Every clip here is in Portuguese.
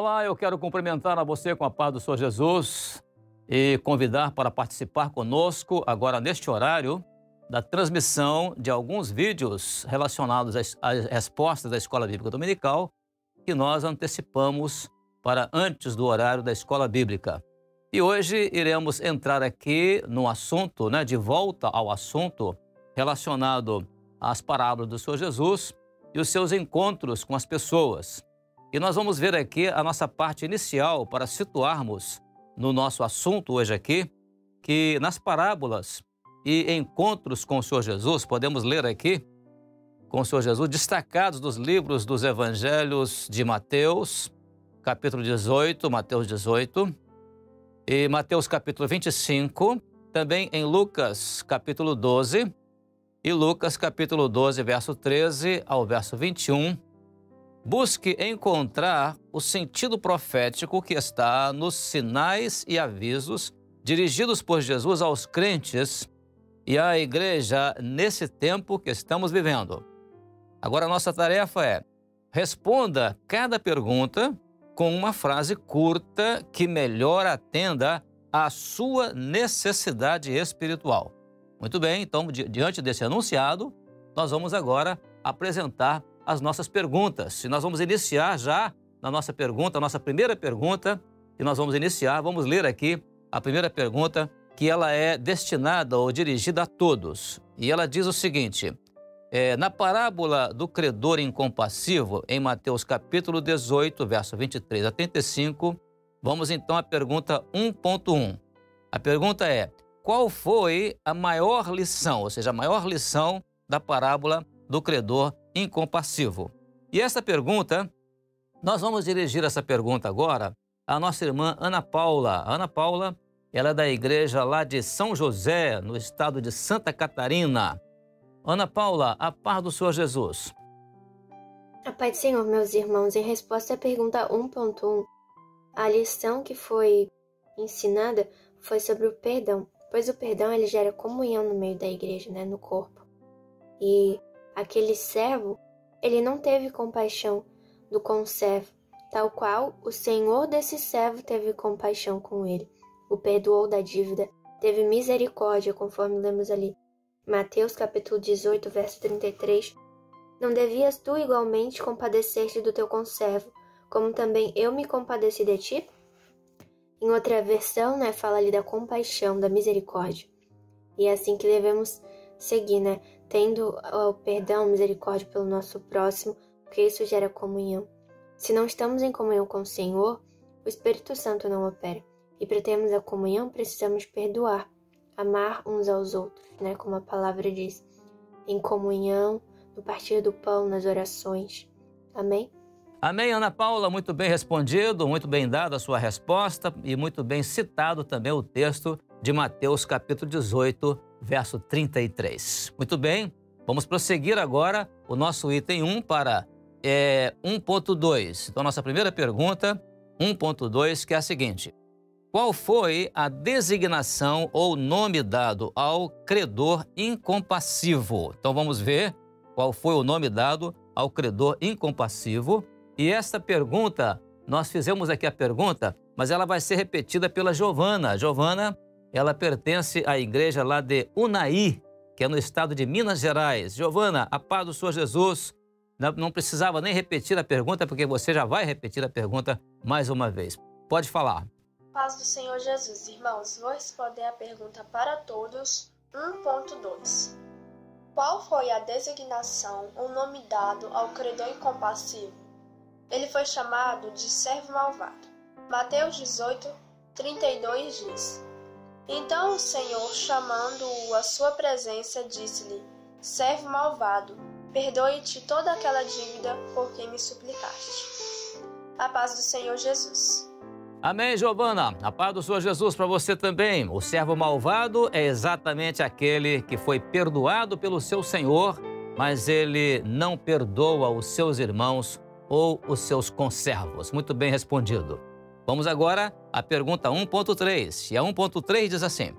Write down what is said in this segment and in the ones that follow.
Olá, eu quero cumprimentar a você com a paz do Senhor Jesus e convidar para participar conosco agora neste horário da transmissão de alguns vídeos relacionados às respostas da Escola Bíblica Dominical que nós antecipamos para antes do horário da Escola Bíblica. E hoje iremos entrar aqui no assunto, de volta ao assunto relacionado às parábolas do Senhor Jesus e os seus encontros com as pessoas. E nós vamos ver aqui a nossa parte inicial para situarmos no nosso assunto hoje aqui, que nas parábolas e encontros com o Senhor Jesus, podemos ler aqui com o Senhor Jesus, destacados dos livros dos evangelhos de Mateus, capítulo 18, Mateus 18, e Mateus capítulo 25, também em Lucas capítulo 12, e Lucas capítulo 12, verso 13 ao verso 21, busque encontrar o sentido profético que está nos sinais e avisos dirigidos por Jesus aos crentes e à igreja nesse tempo que estamos vivendo. Agora, a nossa tarefa é: responda cada pergunta com uma frase curta que melhor atenda à sua necessidade espiritual. Muito bem, então, diante desse enunciado, nós vamos agora apresentar as nossas perguntas. E nós vamos iniciar já na nossa pergunta, a nossa primeira pergunta, e nós vamos iniciar, vamos ler aqui a primeira pergunta, que ela é destinada ou dirigida a todos. E ela diz o seguinte: na parábola do credor incompassivo, em Mateus capítulo 18, verso 23 a 35, vamos então à pergunta 1.1. A pergunta é: qual foi a maior lição, ou seja, a maior lição da parábola do credor incompassivo? E essa pergunta, nós vamos dirigir essa pergunta agora à nossa irmã Ana Paula. A Ana Paula, ela é da igreja lá de São José, no estado de Santa Catarina. Ana Paula, a paz do Senhor Jesus. A paz do Senhor, meus irmãos. Em resposta à pergunta 1.1, a lição que foi ensinada foi sobre o perdão, pois o perdão ele gera comunhão no meio da igreja, no corpo. E aquele servo, ele não teve compaixão do conservo, tal qual o senhor desse servo teve compaixão com ele. O perdoou da dívida, teve misericórdia, conforme lemos ali. Mateus capítulo 18, verso 33. Não devias tu igualmente compadecer-te do teu conservo, como também eu me compadeci de ti? Em outra versão, fala ali da compaixão, da misericórdia. E é assim que devemos seguir, tendo o perdão, misericórdia pelo nosso próximo, porque isso gera comunhão. Se não estamos em comunhão com o Senhor, o Espírito Santo não opera. E para termos a comunhão, precisamos perdoar, amar uns aos outros, como a palavra diz, em comunhão, no partir do pão, nas orações. Amém? Amém, Ana Paula, muito bem respondido, muito bem dada a sua resposta e muito bem citado também o texto de Mateus capítulo 18, verso 33. Muito bem, vamos prosseguir agora o nosso item 1 para 1.2. Então, nossa primeira pergunta, 1.2, que é a seguinte: qual foi a designação ou nome dado ao credor incompassivo? Então vamos ver qual foi o nome dado ao credor incompassivo. E esta pergunta, nós fizemos aqui a pergunta, mas ela vai ser repetida pela Giovana. Giovana, ela pertence à igreja lá de Unai, que é no estado de Minas Gerais. Giovana, a paz do Senhor Jesus. Não precisava nem repetir a pergunta, porque você já vai repetir a pergunta mais uma vez. Pode falar. Paz do Senhor Jesus, irmãos, vou responder a pergunta para todos 1.2. Qual foi a designação ou nome dado ao credor incompassivo? Ele foi chamado de servo malvado. Mateus 18, 32 diz: Então o Senhor, chamando-o à sua presença, disse-lhe: Servo malvado, perdoe-te toda aquela dívida por quem me suplicaste. A paz do Senhor Jesus. Amém, Giovana. A paz do Senhor Jesus para você também. O servo malvado é exatamente aquele que foi perdoado pelo seu Senhor, mas ele não perdoa os seus irmãos ou os seus conservos. Muito bem respondido. Vamos agora à pergunta 1.3. E a 1.3 diz assim: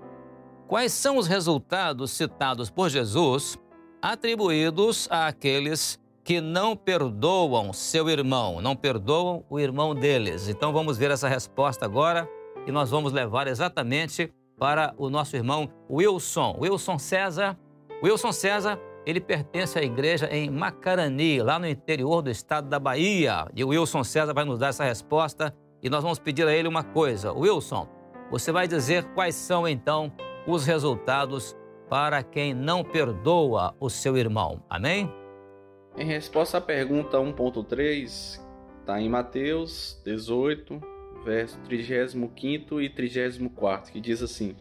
quais são os resultados citados por Jesus atribuídos àqueles que não perdoam seu irmão, não perdoam o irmão deles. Então vamos ver essa resposta agora e nós vamos levar exatamente para o nosso irmão Wilson. Wilson César, ele pertence à igreja em Macarani, lá no interior do estado da Bahia. E o Wilson César vai nos dar essa resposta e nós vamos pedir a ele uma coisa. Wilson, você vai dizer quais são então os resultados para quem não perdoa o seu irmão. Amém? Em resposta à pergunta 1.3, está em Mateus 18, verso 35 e 34, que diz assim: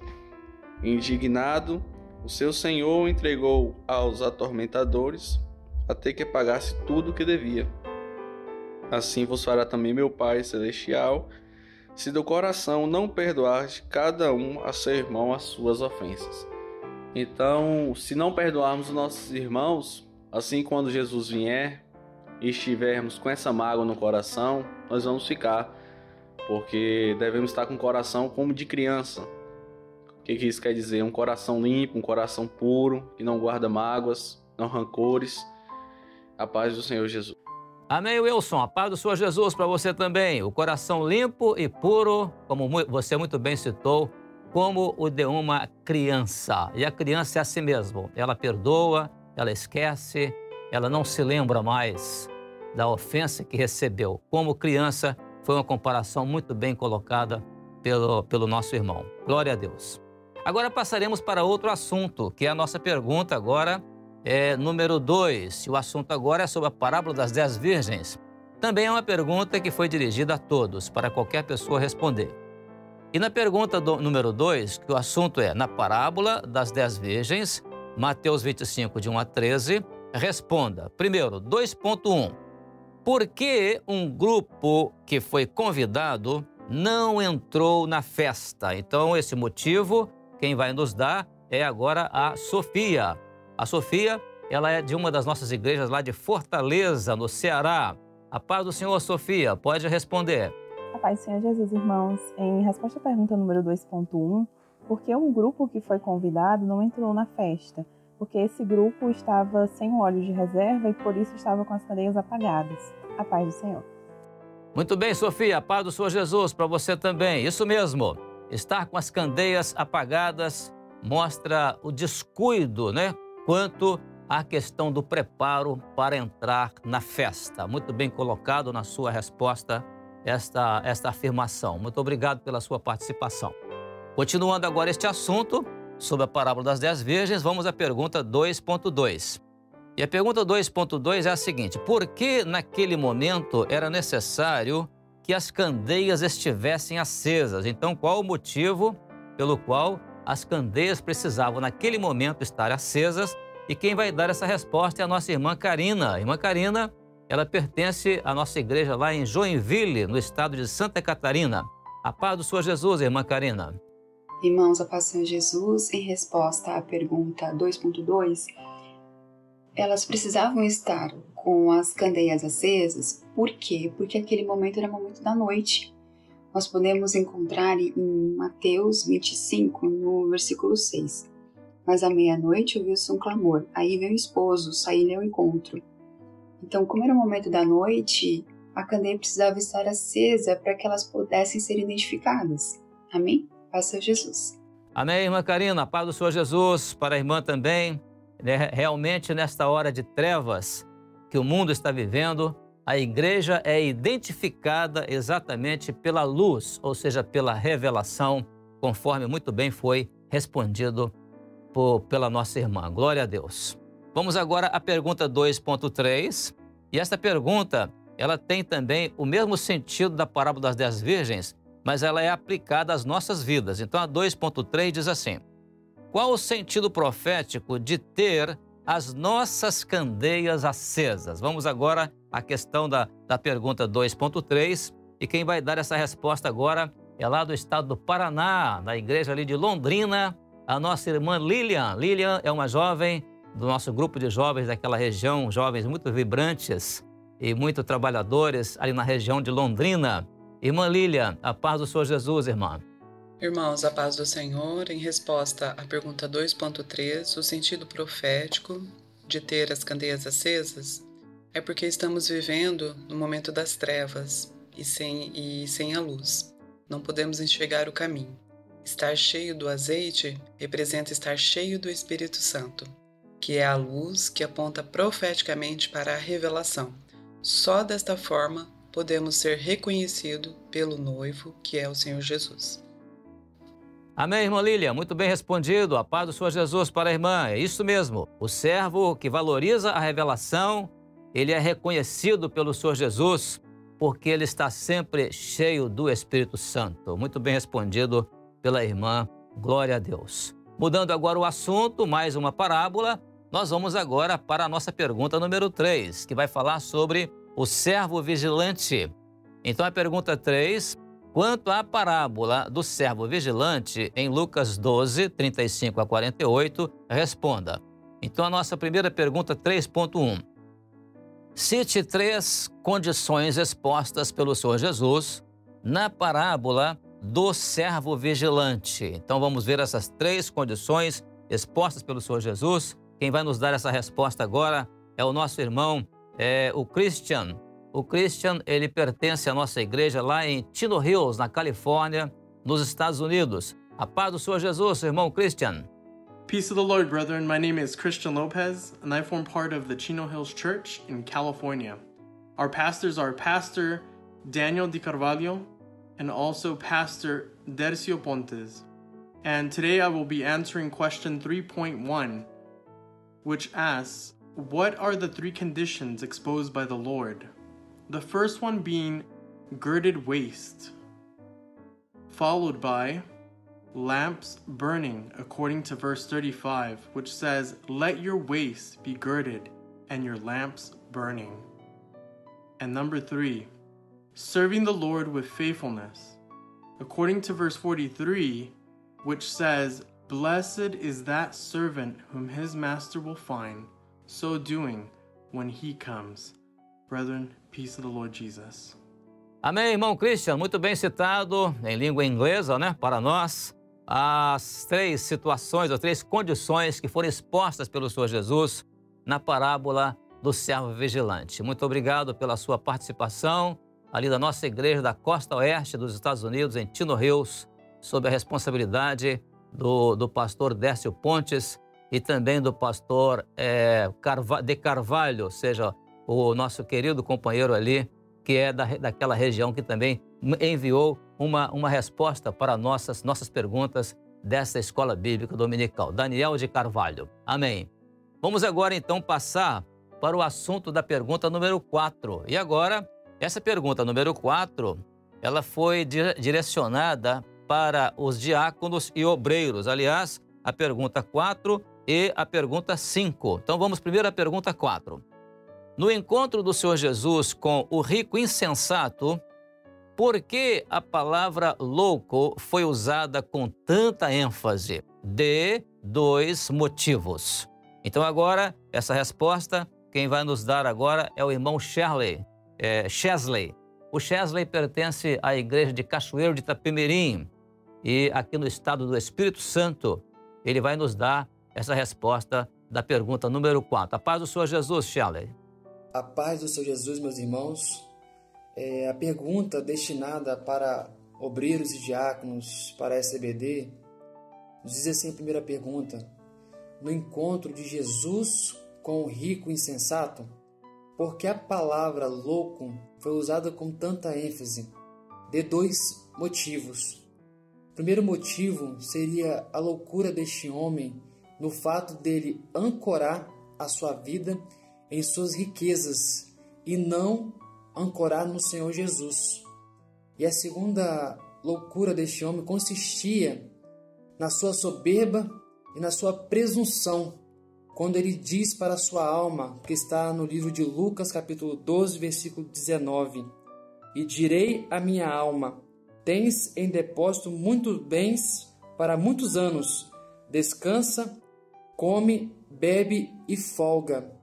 Indignado, o seu senhor entregou aos atormentadores até que pagasse tudo o que devia. Assim vos fará também meu Pai Celestial, se do coração não perdoardes cada um a seu irmão as suas ofensas. Então, se não perdoarmos os nossos irmãos, assim quando Jesus vier e estivermos com essa mágoa no coração, nós vamos ficar, porque devemos estar com o coração como de criança. O que isso quer dizer? Um coração limpo, um coração puro, que não guarda mágoas, não rancores. A paz do Senhor Jesus. Amém, Wilson. A paz do Senhor Jesus para você também. O coração limpo e puro, como você muito bem citou, como o de uma criança. E a criança é assim mesmo. Ela perdoa, ela esquece, ela não se lembra mais da ofensa que recebeu. Como criança, foi uma comparação muito bem colocada pelo nosso irmão. Glória a Deus. Agora passaremos para outro assunto, que é a nossa pergunta agora, número 2. O assunto agora é sobre a parábola das 10 virgens. Também é uma pergunta que foi dirigida a todos, para qualquer pessoa responder. E na pergunta número 2, que o assunto é na parábola das 10 virgens, Mateus 25, de 1 a 13, responda. Primeiro, 2.1. Por que um grupo que foi convidado não entrou na festa? Então, esse motivo, quem vai nos dar é agora a Sofia. A Sofia, ela é de uma das nossas igrejas lá de Fortaleza, no Ceará. A paz do Senhor, Sofia, pode responder. A paz do Senhor Jesus, irmãos. Em resposta à pergunta número 2.1, por que um grupo que foi convidado não entrou na festa? Porque esse grupo estava sem óleo de reserva e por isso estava com as candeias apagadas. A paz do Senhor. Muito bem, Sofia, a paz do Senhor Jesus para você também. Isso mesmo, estar com as candeias apagadas mostra o descuido, né? Quanto à questão do preparo para entrar na festa. Muito bem colocado na sua resposta esta afirmação. Muito obrigado pela sua participação. Continuando agora este assunto sobre a parábola das 10 virgens, vamos à pergunta 2.2. E a pergunta 2.2 é a seguinte: por que naquele momento era necessário que as candeias estivessem acesas? Então, qual o motivo pelo qual as candeias precisavam naquele momento estar acesas? E quem vai dar essa resposta é a nossa irmã Karina. A irmã Karina, ela pertence à nossa igreja lá em Joinville, no estado de Santa Catarina. A paz do Senhor Jesus, irmã Karina. Irmãos, a paz do Senhor Jesus, em resposta à pergunta 2.2, elas precisavam estar com as candeias acesas. Por quê? Porque aquele momento era o momento da noite. Nós podemos encontrar em Mateus 25, no versículo 6. Mas à meia-noite ouviu-se um clamor. Aí veio o esposo, saiu-lhe ao encontro. Então, como era o momento da noite, a candeia precisava estar acesa para que elas pudessem ser identificadas. Amém? Paz do Senhor Jesus. Amém, irmã Karina. Paz do Senhor Jesus para a irmã também. Realmente, nesta hora de trevas que o mundo está vivendo, a igreja é identificada exatamente pela luz, ou seja, pela revelação, conforme muito bem foi respondido pela nossa irmã. Glória a Deus. Vamos agora à pergunta 2.3. E esta pergunta, ela tem também o mesmo sentido da parábola das 10 virgens, mas ela é aplicada às nossas vidas. Então, a 2.3 diz assim: qual o sentido profético de ter as nossas candeias acesas? Vamos agora à questão da pergunta 2.3, e quem vai dar essa resposta agora é lá do estado do Paraná, da igreja ali de Londrina, a nossa irmã Lilian. Lilian é uma jovem do nosso grupo de jovens daquela região, jovens muito vibrantes e muito trabalhadores ali na região de Londrina. Irmã Lilian, a paz do Senhor Jesus, irmã. Irmãos, a paz do Senhor. Em resposta à pergunta 2.3, o sentido profético de ter as candeias acesas é porque estamos vivendo no momento das trevas e sem a luz. Não podemos enxergar o caminho. Estar cheio do azeite representa estar cheio do Espírito Santo, que é a luz que aponta profeticamente para a revelação. Só desta forma podemos ser reconhecidos pelo noivo, que é o Senhor Jesus. Amém, irmã Lília? Muito bem respondido. A paz do Senhor Jesus para a irmã. É isso mesmo. O servo que valoriza a revelação, ele é reconhecido pelo Senhor Jesus, porque ele está sempre cheio do Espírito Santo. Muito bem respondido pela irmã. Glória a Deus. Mudando agora o assunto, mais uma parábola, nós vamos agora para a nossa pergunta número 3, que vai falar sobre o servo vigilante. Então, a pergunta 3, quanto à parábola do servo vigilante, em Lucas 12, 35 a 48, responda. Então, a nossa primeira pergunta, 3.1. Cite 3 condições expostas pelo Senhor Jesus na parábola do servo vigilante. Então, vamos ver essas 3 condições expostas pelo Senhor Jesus. Quem vai nos dar essa resposta agora é o nosso irmão, o Christian. O Christian, ele pertence à nossa igreja lá em Chino Hills, na Califórnia, nos Estados Unidos. A paz do Senhor Jesus, irmão Christian. Peace of the Lord, brethren. My name is Christian Lopez, and I form part of the Chino Hills Church in California. Our pastors are Pastor Daniel Di Carvalho and also Pastor Dercio Pontes. And today I will be answering question 3.1, which asks, what are the 3 conditions exposed by the Lord? The first one being girded waist, followed by lamps burning, according to verse 35, which says, let your waist be girded and your lamps burning. And number 3, serving the Lord with faithfulness, according to verse 43, which says, blessed is that servant whom his master will find, so doing when he comes. Brethren, peace of the Lord Jesus. Amém, irmão Christian, muito bem citado em língua inglesa, né, para nós, as 3 situações, as 3 condições que foram expostas pelo Senhor Jesus na parábola do servo vigilante. Muito obrigado pela sua participação ali da nossa igreja da Costa Oeste dos Estados Unidos, em Chino Hills, sob a responsabilidade do pastor Dercio Pontes e também do pastor de Carvalho, ou seja, o nosso querido companheiro ali, que é daquela região, que também enviou uma resposta para nossas perguntas dessa escola bíblica dominical, Daniel de Carvalho. Amém. Vamos agora então passar para o assunto da pergunta número 4. E agora, essa pergunta número 4, ela foi direcionada para os diáconos e obreiros. Aliás, a pergunta 4 e a pergunta 5. Então vamos primeiro à pergunta 4. No encontro do Senhor Jesus com o rico insensato, por que a palavra louco foi usada com tanta ênfase? De 2 motivos. Então agora, essa resposta, quem vai nos dar agora é o irmão Chesley. O Chesley pertence à igreja de Cachoeiro de Itapemirim e aqui no estado do Espírito Santo, ele vai nos dar essa resposta da pergunta número 4. A paz do Senhor Jesus, Chesley. A paz do Senhor Jesus, meus irmãos. A pergunta destinada para obreiros e diáconos para a SBD diz assim a primeira pergunta: no encontro de Jesus com o rico insensato, por que a palavra louco foi usada com tanta ênfase? De 2 motivos. O primeiro motivo seria a loucura deste homem no fato dele ancorar a sua vida em suas riquezas e não ancorar no Senhor Jesus. E a segunda loucura deste homem consistia na sua soberba e na sua presunção, quando ele diz para a sua alma, que está no livro de Lucas, capítulo 12, versículo 19, e direi à minha alma, tens em depósito muitos bens para muitos anos, descansa, come, bebe e folga.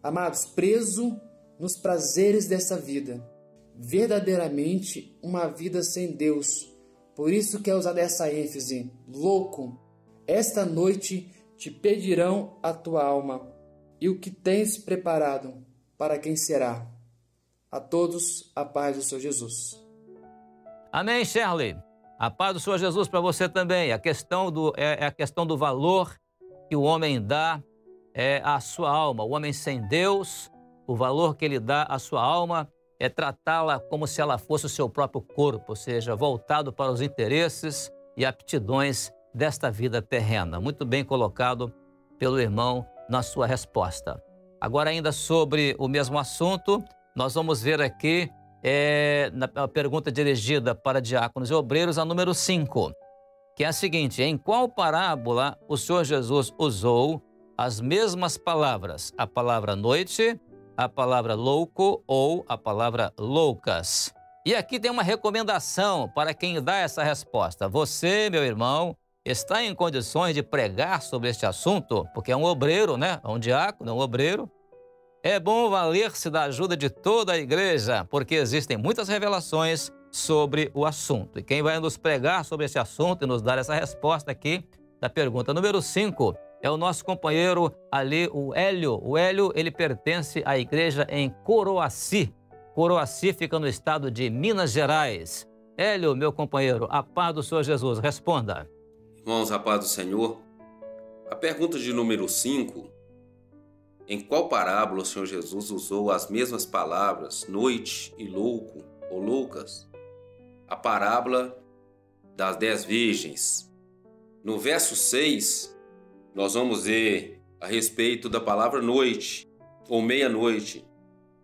Amados, preso nos prazeres dessa vida, verdadeiramente uma vida sem Deus. Por isso que é usada essa ênfase, louco. Esta noite te pedirão a tua alma, e o que tens preparado, para quem será. A todos, a paz do Senhor Jesus. Amém, Shirley. A paz do Senhor Jesus para você também. A questão do valor que o homem dá à sua alma. O homem sem Deus, o valor que ele dá à sua alma é tratá-la como se ela fosse o seu próprio corpo, ou seja, voltado para os interesses e aptidões desta vida terrena. Muito bem colocado pelo irmão na sua resposta. Agora, ainda sobre o mesmo assunto, nós vamos ver aqui na pergunta dirigida para diáconos e obreiros, a número 5, que é a seguinte: em qual parábola o Senhor Jesus usou as mesmas palavras, a palavra noite, a palavra louco ou a palavra loucas? E aqui tem uma recomendação para quem dá essa resposta. Você, meu irmão, está em condições de pregar sobre este assunto? Porque é um obreiro, né? É um diácono, é um obreiro. É bom valer-se da ajuda de toda a igreja, porque existem muitas revelações sobre o assunto. E quem vai nos pregar sobre esse assunto e nos dar essa resposta aqui da pergunta número 5 é o nosso companheiro ali, o Hélio. O Hélio, ele pertence à igreja em Coroaci. Coroaci fica no estado de Minas Gerais. Hélio, meu companheiro, a paz do Senhor Jesus, responda. Irmãos, a paz do Senhor. A pergunta de número 5: em qual parábola o Senhor Jesus usou as mesmas palavras, noite e louco ou loucas? A parábola das 10 virgens. No verso 6, nós vamos ver a respeito da palavra noite ou meia-noite.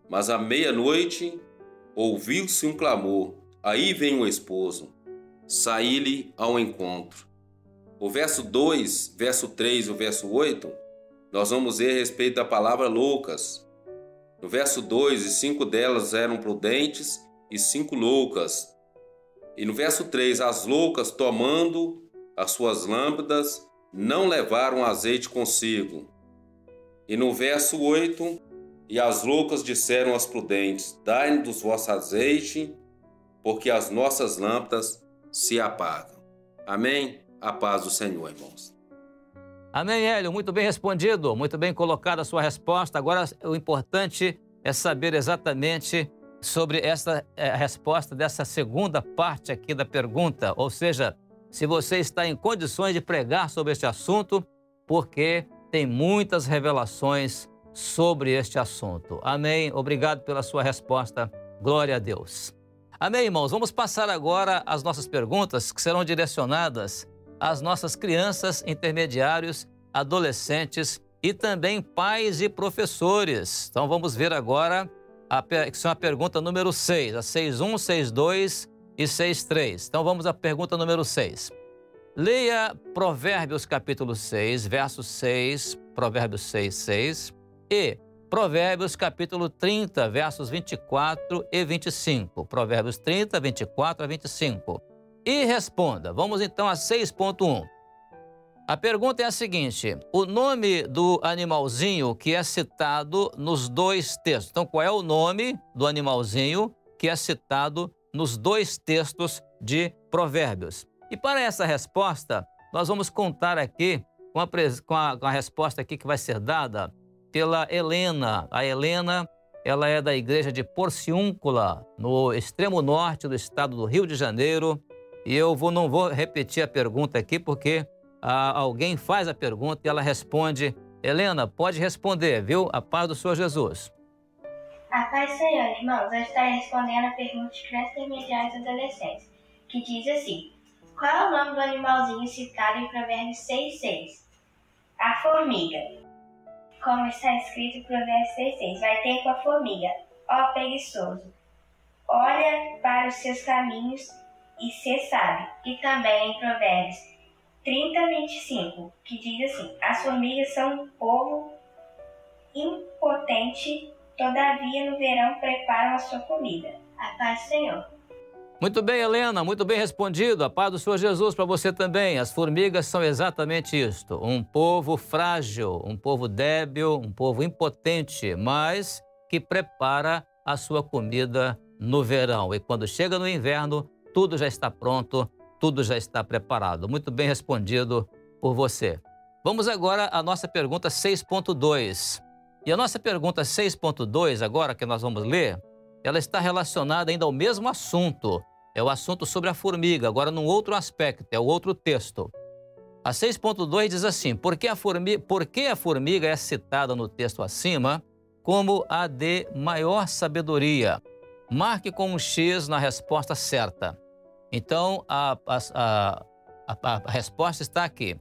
Mas à meia-noite ouviu-se um clamor, aí vem o esposo, saí-lhe ao encontro. O verso 2, verso 3 e o verso 8, nós vamos ver a respeito da palavra loucas. No verso 2, e 5 delas eram prudentes e 5 loucas. E no verso 3, as loucas, tomando as suas lâmpadas, não levaram azeite consigo. E no verso 8, e as loucas disseram às prudentes, dai-nos do vosso azeite, porque as nossas lâmpadas se apagam. Amém? A paz do Senhor, irmãos. Amém, Hélio. Muito bem respondido, muito bem colocada a sua resposta. Agora, o importante é saber exatamente sobre essa resposta dessa segunda parte aqui da pergunta, ou seja, se você está em condições de pregar sobre este assunto, porque tem muitas revelações sobre este assunto. Amém? Obrigado pela sua resposta. Glória a Deus. Amém, irmãos? Vamos passar agora às nossas perguntas, que serão direcionadas às nossas crianças, intermediários, adolescentes e também pais e professores. Então vamos ver agora a pergunta número 6, a 6.1, 6.2 e 6.3. Então vamos à pergunta número 6. Leia Provérbios capítulo 6, verso 6, Provérbios 6, 6 e Provérbios capítulo 30, versos 24 e 25. Provérbios 30, 24 a 25. E responda. Vamos então a 6.1. A pergunta é a seguinte: o nome do animalzinho que é citado nos dois textos. Então, qual é o nome do animalzinho que é citado nos dois textos de Provérbios? E para essa resposta, nós vamos contar aqui com a resposta aqui que vai ser dada pela Helena. A Helena, ela é da igreja de Porciúncula, no extremo norte do estado do Rio de Janeiro. E eu não vou repetir a pergunta aqui, porque alguém faz a pergunta e ela responde. Helena, pode responder, viu? A paz do Senhor Jesus. A paz do Senhor, irmãos. Eu estarei respondendo a pergunta de crianças intermediárias e adolescentes, que diz assim: qual é o nome do animalzinho citado em Provérbios 6.6? A formiga. Como está escrito em Provérbios 6.6, vai ter com a formiga, ó preguiçoso. Olha para os seus caminhos e se sabe. E também em Provérbios 30:25, que diz assim: as formigas são um povo impotente, todavia no verão preparam a sua comida. A paz do Senhor. Muito bem, Helena, muito bem respondido. A paz do Senhor Jesus para você também. As formigas são exatamente isto: um povo frágil, um povo débil, um povo impotente, mas que prepara a sua comida no verão. E quando chega no inverno, tudo já está pronto, tudo já está preparado. Muito bem respondido por você. Vamos agora à nossa pergunta 6.2. E a nossa pergunta 6.2, agora que nós vamos ler, ela está relacionada ainda ao mesmo assunto. É o assunto sobre a formiga, agora num outro aspecto, é o outro texto. A 6.2 diz assim: por que a formiga é citada no texto acima como a de maior sabedoria? Marque com um X na resposta certa. Então, a resposta está aqui.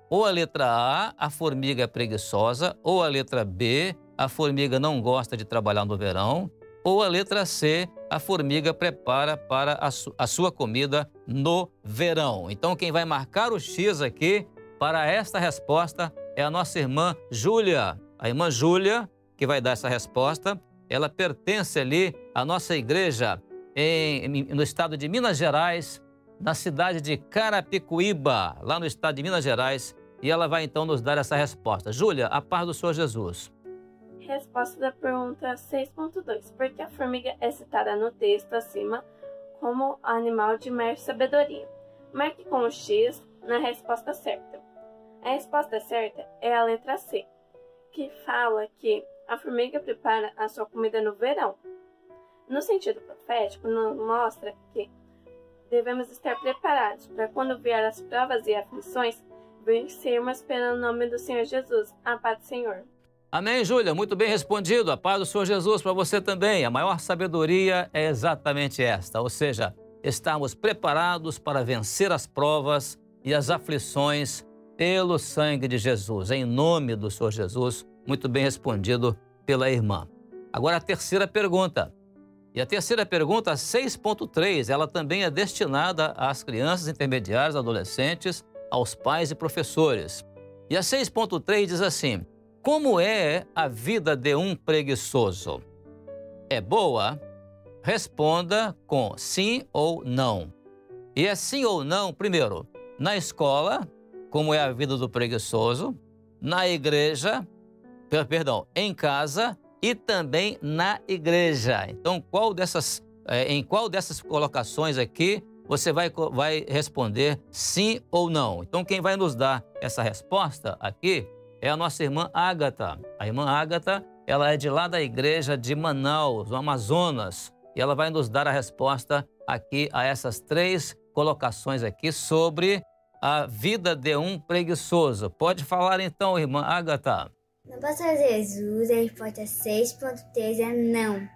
Ou a letra A formiga é preguiçosa, ou a letra B, a formiga não gosta de trabalhar no verão, ou a letra C, a formiga prepara para a sua comida no verão. Então, quem vai marcar o X aqui para esta resposta é a nossa irmã Júlia. A irmã Júlia, que vai dar essa resposta, ela pertence ali à nossa igreja no estado de Minas Gerais, na cidade de Carapicuíba, lá no estado de Minas Gerais, e ela vai então nos dar essa resposta. Júlia, a paz do Senhor Jesus. Resposta da pergunta 6.2. Por que a formiga é citada no texto acima como animal de maior sabedoria? Marque com o X na resposta certa. A resposta certa é a letra C, que fala que a formiga prepara a sua comida no verão. No sentido profético, nos mostra que devemos estar preparados para quando vier as provas e aflições, vencermos pelo nome do Senhor Jesus. A paz do Senhor. Amém, Júlia? Muito bem respondido. A paz do Senhor Jesus para você também. A maior sabedoria é exatamente esta, ou seja, estarmos preparados para vencer as provas e as aflições pelo sangue de Jesus. Em nome do Senhor Jesus, muito bem respondido pela irmã. Agora a terceira pergunta. E a terceira pergunta, 6.3, ela também é destinada às crianças intermediárias, adolescentes, aos pais e professores. E a 6.3 diz assim: como é a vida de um preguiçoso? É boa? Responda com sim ou não. E é sim ou não, primeiro, na escola, como é a vida do preguiçoso, na igreja, em casa e também na igreja. Então, em qual dessas colocações aqui você vai responder sim ou não? Então, quem vai nos dar essa resposta aqui é a nossa irmã Ágata. A irmã Ágata, ela é de lá da igreja de Manaus, no Amazonas, e ela vai nos dar a resposta aqui a essas 3 colocações aqui sobre a vida de um preguiçoso. Pode falar então, irmã Ágata. No pastor Jesus, a resposta 6.3 é não.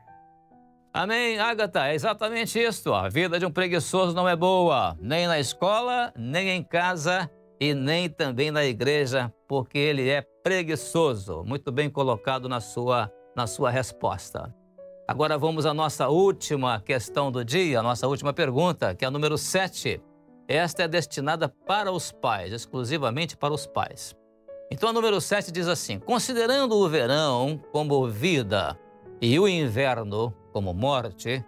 Amém, Ágata, é exatamente isso. A vida de um preguiçoso não é boa, nem na escola, nem em casa e nem também na igreja, porque ele é preguiçoso. Muito bem colocado na sua resposta. Agora vamos à nossa última questão do dia, a nossa última pergunta, que é a número 7. Esta é destinada para os pais, exclusivamente para os pais. Então, a número 7 diz assim: considerando o verão como vida e o inverno como morte,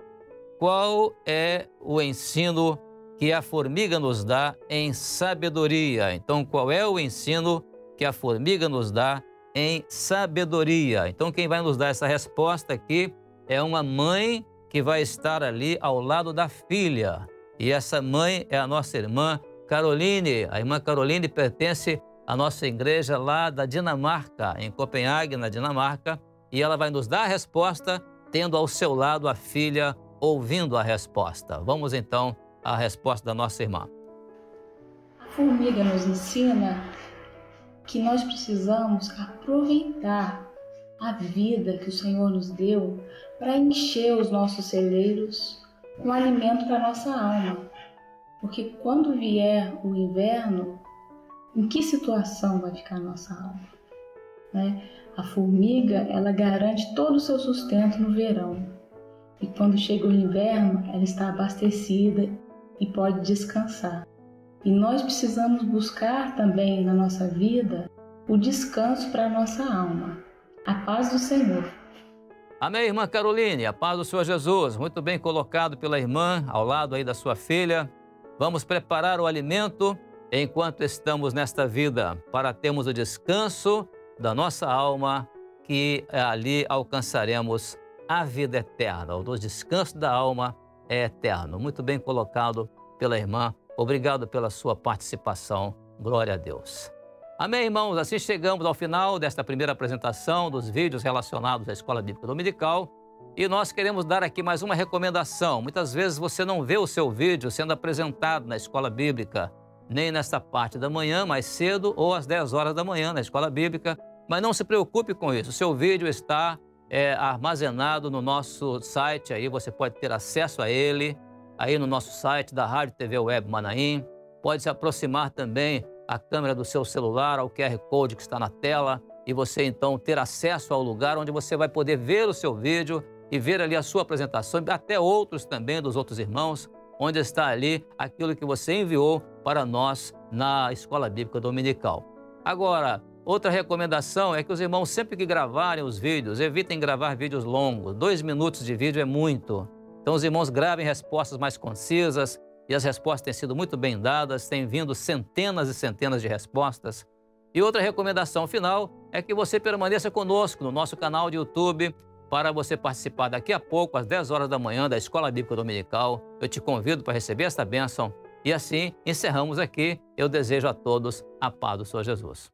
qual é o ensino que a formiga nos dá em sabedoria? Então, qual é o ensino que a formiga nos dá em sabedoria? Então, quem vai nos dar essa resposta aqui é uma mãe que vai estar ali ao lado da filha. E essa mãe é a nossa irmã Caroline. A irmã Caroline pertence à nossa igreja lá da Dinamarca, em Copenhague, na Dinamarca, e ela vai nos dar a resposta, tendo ao seu lado a filha ouvindo a resposta. Vamos então à resposta da nossa irmã. A formiga nos ensina que nós precisamos aproveitar a vida que o Senhor nos deu para encher os nossos celeiros com alimento para a nossa alma. Porque quando vier o inverno, em que situação vai ficar a nossa alma? Né? A formiga, ela garante todo o seu sustento no verão. E quando chega o inverno, ela está abastecida e pode descansar. E nós precisamos buscar também na nossa vida o descanso para a nossa alma. A paz do Senhor. Amém, irmã Caroline, a paz do Senhor Jesus. Muito bem colocado pela irmã, ao lado aí da sua filha. Vamos preparar o alimento enquanto estamos nesta vida, para termos o descanso da nossa alma, que ali alcançaremos a vida eterna. O descanso da alma é eterno. Muito bem colocado pela irmã. Obrigado pela sua participação. Glória a Deus. Amém, irmãos? Assim chegamos ao final desta primeira apresentação dos vídeos relacionados à Escola Bíblica Dominical. E nós queremos dar aqui mais uma recomendação. Muitas vezes você não vê o seu vídeo sendo apresentado na Escola Bíblica, nem nesta parte da manhã, mais cedo, ou às 10 horas da manhã na Escola Bíblica. Mas não se preocupe com isso. O seu vídeo está armazenado no nosso site. Aí você pode ter acesso a ele, aí no nosso site da Rádio TV Web Manaim. Pode se aproximar também a câmera do seu celular, ao QR Code que está na tela, e você então ter acesso ao lugar onde você vai poder ver o seu vídeo e ver ali a sua apresentação, até outros também dos outros irmãos, onde está ali aquilo que você enviou para nós na Escola Bíblica Dominical. Agora, outra recomendação é que os irmãos, sempre que gravarem os vídeos, evitem gravar vídeos longos. 2 minutos de vídeo é muito. Então, os irmãos gravem respostas mais concisas, e as respostas têm sido muito bem dadas, têm vindo centenas e centenas de respostas. E outra recomendação final é que você permaneça conosco no nosso canal de YouTube, para você participar daqui a pouco, às 10 horas da manhã, da Escola Bíblica Dominical. Eu te convido para receber esta bênção. E assim, encerramos aqui. Eu desejo a todos a paz do Senhor Jesus.